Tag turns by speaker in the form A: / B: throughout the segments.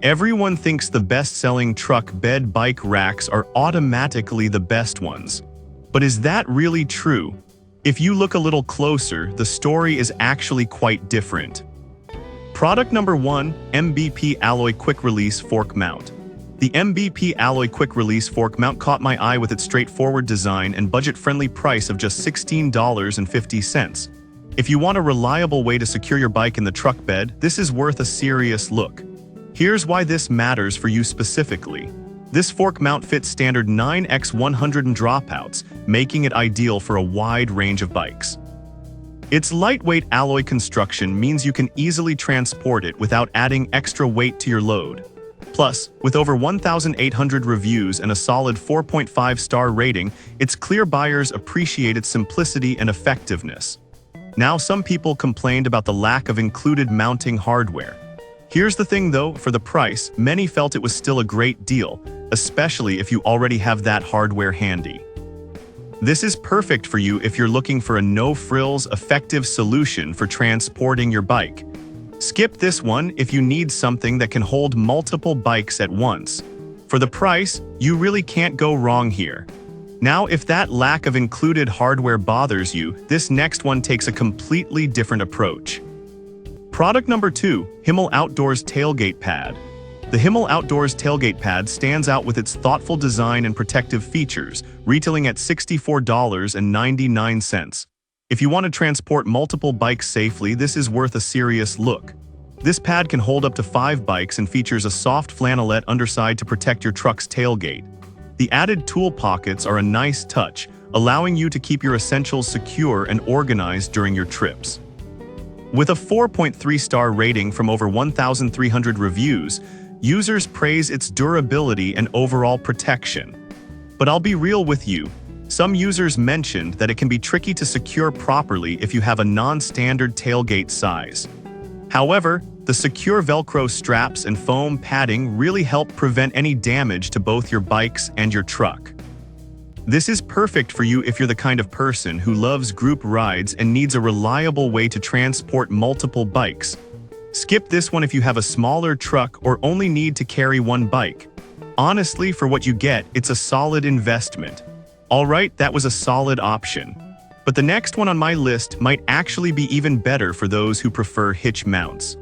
A: Everyone thinks the best-selling truck bed bike racks are automatically the best ones. But is that really true? If you look a little closer, the story is actually quite different. Product number 1, MBP Alloy Quick Release Fork Mount. The MBP Alloy Quick Release Fork Mount caught my eye with its straightforward design and budget-friendly price of just $16.50. If you want a reliable way to secure your bike in the truck bed, this is worth a serious look. Here's why this matters for you specifically. This fork mount fits standard 9x100 dropouts, making it ideal for a wide range of bikes. Its lightweight alloy construction means you can easily transport it without adding extra weight to your load. Plus, with over 1,800 reviews and a solid 4.5-star rating, it's clear buyers appreciate its simplicity and effectiveness. Now, some people complained about the lack of included mounting hardware. Here's the thing though, for the price, many felt it was still a great deal, especially if you already have that hardware handy. This is perfect for you if you're looking for a no-frills, effective solution for transporting your bike. Skip this one if you need something that can hold multiple bikes at once. For the price, you really can't go wrong here. Now, if that lack of included hardware bothers you, this next one takes a completely different approach. Product number 2, Himmel Outdoors Tailgate Pad. The Himmel Outdoors Tailgate Pad stands out with its thoughtful design and protective features, retailing at $64.99. If you want to transport multiple bikes safely, this is worth a serious look. This pad can hold up to 5 bikes and features a soft flannelette underside to protect your truck's tailgate. The added tool pockets are a nice touch, allowing you to keep your essentials secure and organized during your trips. With a 4.3-star rating from over 1,300 reviews, users praise its durability and overall protection. But I'll be real with you, some users mentioned that it can be tricky to secure properly if you have a non-standard tailgate size. However, the secure Velcro straps and foam padding really help prevent any damage to both your bikes and your truck. This is perfect for you if you're the kind of person who loves group rides and needs a reliable way to transport multiple bikes. Skip this one if you have a smaller truck or only need to carry one bike. Honestly, for what you get, it's a solid investment. Alright, that was a solid option. But the next one on my list might actually be even better for those who prefer hitch mounts.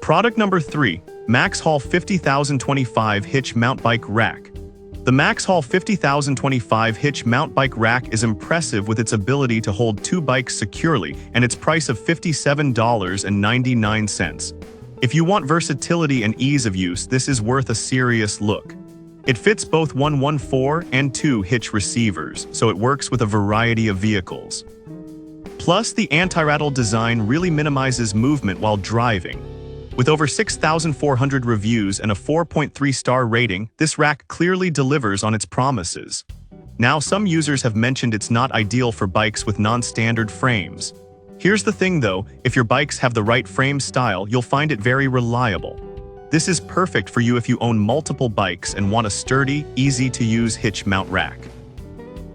A: Product number 3, Maxhaul 50025 Hitch Mount Bike Rack. The Maxhaul 50025 Hitch Mount Bike Rack is impressive with its ability to hold 2 bikes securely and its price of $57.99. If you want versatility and ease of use, this is worth a serious look. It fits both 114 and 2 hitch receivers, so it works with a variety of vehicles. Plus, the anti-rattle design really minimizes movement while driving. With over 6,400 reviews and a 4.3-star rating, this rack clearly delivers on its promises. Now, some users have mentioned it's not ideal for bikes with non-standard frames. Here's the thing though, if your bikes have the right frame style, you'll find it very reliable. This is perfect for you if you own multiple bikes and want a sturdy, easy-to-use hitch mount rack.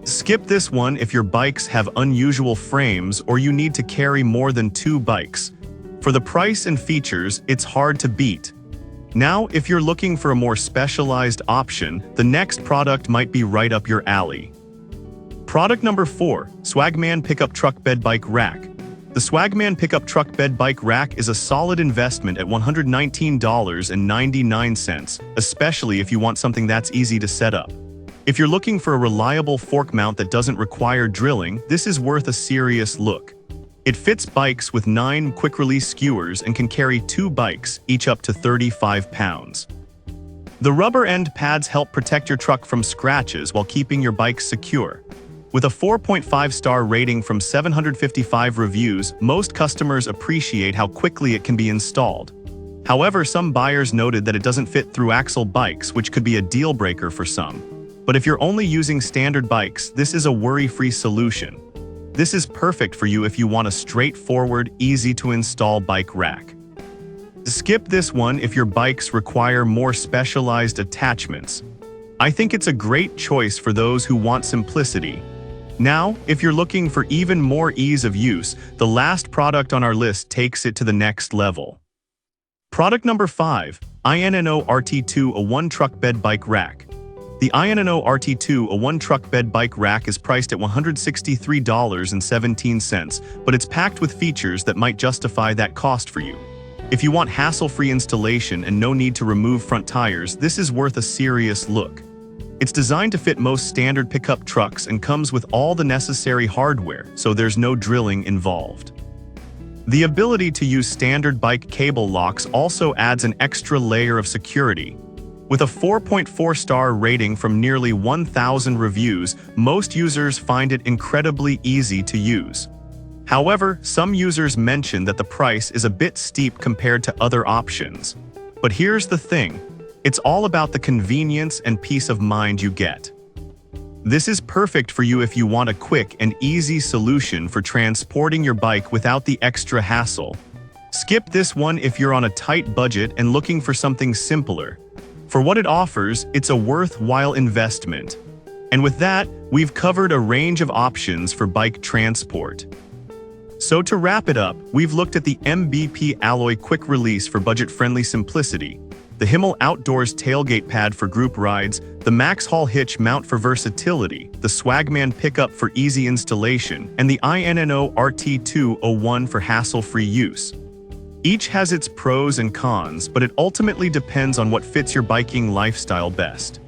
A: Skip this one if your bikes have unusual frames or you need to carry more than 2 bikes. For the price and features, it's hard to beat. Now, if you're looking for a more specialized option, the next product might be right up your alley. Product number 4, Swagman Pickup Truck Bed Bike Rack. The Swagman Pickup Truck Bed Bike Rack is a solid investment at $119.99, especially if you want something that's easy to set up. If you're looking for a reliable fork mount that doesn't require drilling, this is worth a serious look. It fits bikes with 9 quick-release skewers and can carry 2 bikes, each up to 35 pounds. The rubber end pads help protect your truck from scratches while keeping your bike secure. With a 4.5-star rating from 755 reviews, most customers appreciate how quickly it can be installed. However, some buyers noted that it doesn't fit through-axle bikes, which could be a deal-breaker for some. But if you're only using standard bikes, this is a worry-free solution. This is perfect for you if you want a straightforward, easy-to-install bike rack. Skip this one if your bikes require more specialized attachments. I think it's a great choice for those who want simplicity. Now, if you're looking for even more ease of use, the last product on our list takes it to the next level. Product number 5, INNO RT2 a one truck bed bike rack. The INNO RT2 a one truck bed bike rack is priced at $163.17, but it's packed with features that might justify that cost for you. If you want hassle-free installation and no need to remove front tires, this is worth a serious look. It's designed to fit most standard pickup trucks and comes with all the necessary hardware, so there's no drilling involved. The ability to use standard bike cable locks also adds an extra layer of security. With a 4.4-star rating from nearly 1,000 reviews, most users find it incredibly easy to use. However, some users mention that the price is a bit steep compared to other options. But here's the thing. It's all about the convenience and peace of mind you get. This is perfect for you if you want a quick and easy solution for transporting your bike without the extra hassle. Skip this one if you're on a tight budget and looking for something simpler. For what it offers, it's a worthwhile investment. And with that, we've covered a range of options for bike transport. So to wrap it up, we've looked at the MBP Alloy Quick Release for budget-friendly simplicity, the Himmel Outdoors tailgate pad for group rides, the Max Haul hitch mount for versatility, the Swagman pickup for easy installation, and the INNO RT201 for hassle-free use. Each has its pros and cons, but it ultimately depends on what fits your biking lifestyle best.